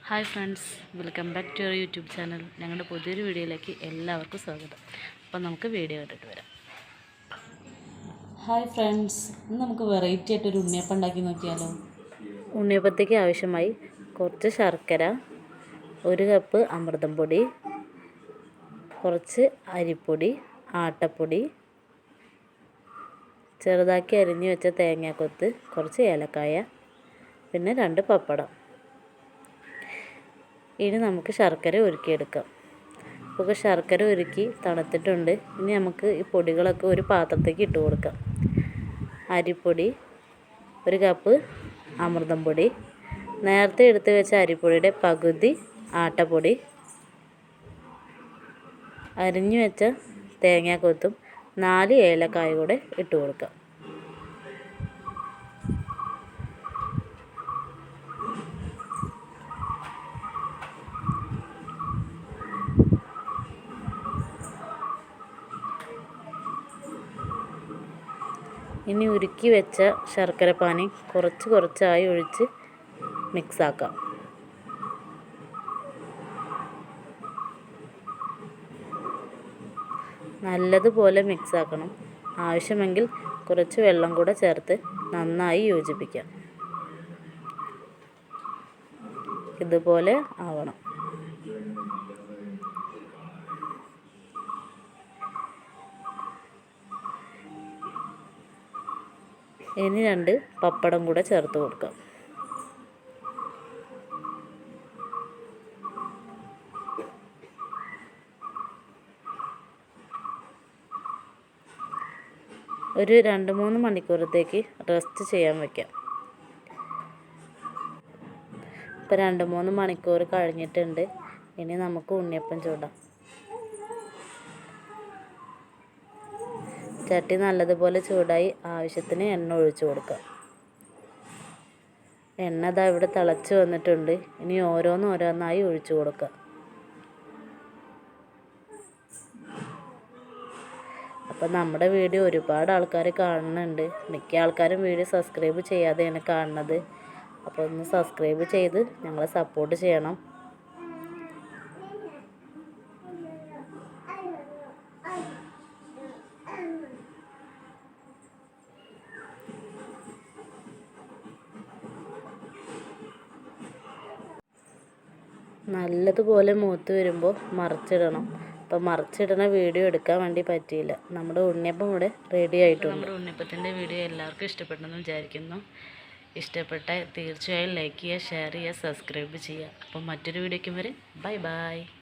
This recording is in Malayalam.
Hi friends, welcome back to your YouTube channel. ഞങ്ങളുടെ പുതിയൊരു വീഡിയോയിലേക്ക് എല്ലാവർക്കും സ്വാഗതം. അപ്പം നമുക്ക് വീഡിയോ കണ്ടിട്ട് വരാം. ഹായ് ഫ്രണ്ട്സ്, ഇന്ന് നമുക്ക് വെറൈറ്റി ആയിട്ടൊരു ഉണ്ണിയപ്പം ഉണ്ടാക്കി നോക്കിയാലോ. ഉണ്ണിയപ്പത്തേക്ക് ആവശ്യമായി കുറച്ച് ശർക്കര, 1 കപ്പ് അമൃതം പൊടി, കുറച്ച് അരിപ്പൊടി, ആട്ടപ്പൊടി, ചെറുതാക്കി അരിഞ്ഞു വെച്ച തേങ്ങാക്കൊത്ത്, കുറച്ച് ഏലക്കായ, പിന്നെ 2 പപ്പടം. ഇനി നമുക്ക് ശർക്കര ഉരുക്കിയെടുക്കാം. ഇപ്പോൾ ശർക്കര ഉരുക്കി തണുത്തിട്ടുണ്ട്. ഇനി നമുക്ക് ഈ പൊടികളൊക്കെ ഒരു പാത്രത്തേക്ക് ഇട്ട് കൊടുക്കാം. അരിപ്പൊടി 1 കപ്പ്, അമൃതം പൊടി, നേരത്തെ എടുത്ത് വെച്ച അരിപ്പൊടിയുടെ പകുതി ആട്ടപ്പൊടി, അരിഞ്ഞു വെച്ച തേങ്ങാക്കൊത്തും 4 ഏലക്കായ കൂടെ ഇട്ട് കൊടുക്കാം. ഇനി ഉരുക്കി വെച്ച ശർക്കരപ്പാനി കുറച്ചായി ഒഴിച്ച് മിക്സാക്കാം. നല്ലതുപോലെ മിക്സാക്കണം. ആവശ്യമെങ്കിൽ കുറച്ച് വെള്ളം കൂടെ ചേർത്ത് നന്നായി യോജിപ്പിക്കാം. ഇതുപോലെ ആവണം. ഇനി 2 പപ്പടം കൂടെ ചേർത്ത് കൊടുക്കാം. ഒരു 2-3 മണിക്കൂറത്തേക്ക് റെസ്റ്റ് ചെയ്യാൻ വയ്ക്കാം. ഇപ്പോൾ 2-3 മണിക്കൂർ കഴിഞ്ഞിട്ടുണ്ട്. ഇനി നമുക്ക് ഉണ്ണിയപ്പം ചൂടാം. ചട്ടി നല്ലതുപോലെ ചൂടായി ആവശ്യത്തിന് എണ്ണ ഒഴിച്ചു കൊടുക്കാം. എണ്ണ ദാ ഇവിടെ തിളച്ച് വന്നിട്ടുണ്ട്. ഇനി ഓരോന്നായി ഒഴിച്ചു കൊടുക്കാം. അപ്പം നമ്മുടെ വീഡിയോ ഒരുപാട് ആൾക്കാർ കാണുന്നുണ്ട്. മിക്ക ആൾക്കാരും വീഡിയോ സബ്സ്ക്രൈബ് ചെയ്യാതെയാണ് കാണുന്നത്. അപ്പോൾ ഒന്ന് സബ്സ്ക്രൈബ് ചെയ്ത് ഞങ്ങളെ സപ്പോർട്ട് ചെയ്യണം. നല്ലതുപോലെ മൂത്ത് വരുമ്പോൾ മറിച്ചിടണം. അപ്പോൾ മറിച്ചിടുന്ന വീഡിയോ എടുക്കാൻ വേണ്ടി പറ്റിയില്ല. നമ്മുടെ ഉണ്ണിയപ്പം ഇവിടെ റെഡി ആയിട്ടുണ്ട്. നമ്മുടെ ഉണ്ണിയപ്പത്തിൻ്റെ വീഡിയോ എല്ലാവർക്കും ഇഷ്ടപ്പെട്ടെന്ന് വിചാരിക്കുന്നു. ഇഷ്ടപ്പെട്ടാൽ തീർച്ചയായും ലൈക്ക് ചെയ്യുക, ഷെയർ ചെയ്യുക, സബ്സ്ക്രൈബ് ചെയ്യുക. അപ്പോൾ മറ്റൊരു വീഡിയോയ്ക്കും വരെ ബൈ.